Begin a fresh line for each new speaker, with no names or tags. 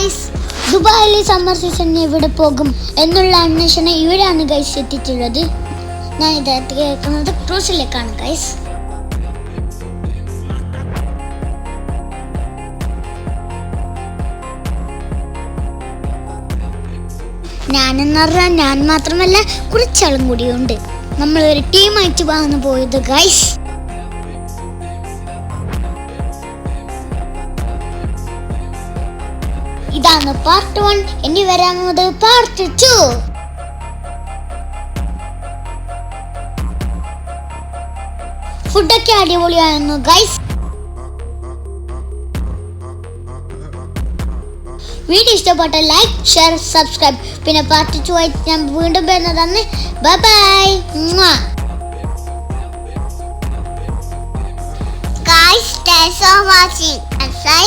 Guys, ദുബായിലെ summer സീസണിൽ എവിടെ പോകും എന്നുള്ള അന്വേഷണം ഇവിടെയാണ് ഗൈസ് എത്തിയിട്ടുള്ളത്. ഞാൻ ഇദ്ദേഹത്തെ കേൾക്കുന്നത് ക്രൂസിലേക്കാണ് ഗൈസ്. ഞാനെന്ന് പറഞ്ഞാൽ ഞാൻ മാത്രമല്ല, കുറച്ചാളും കൂടിയുണ്ട്. നമ്മളൊരു ടീമായിട്ട് വന്നു പോയത് ഗൈസ്. ഇതാണ് പാർട്ട് 1. ഇനി വരാനുള്ളത് പാർട്ട് 2. ഫുഡൊക്കെ അടിപൊളിയായിരുന്നു ഗൈസ്. വീഡിയോ ഇഷ്ടപ്പെട്ട ലൈക്ക്, ഷെയർ, സബ്സ്ക്രൈബ്. പിന്നെ പാർട്ട് 2 ആയിട്ട് ഞാൻ വീണ്ടും വരുന്നതാണ്. Bye bye.
Guys, thanks for watching. And say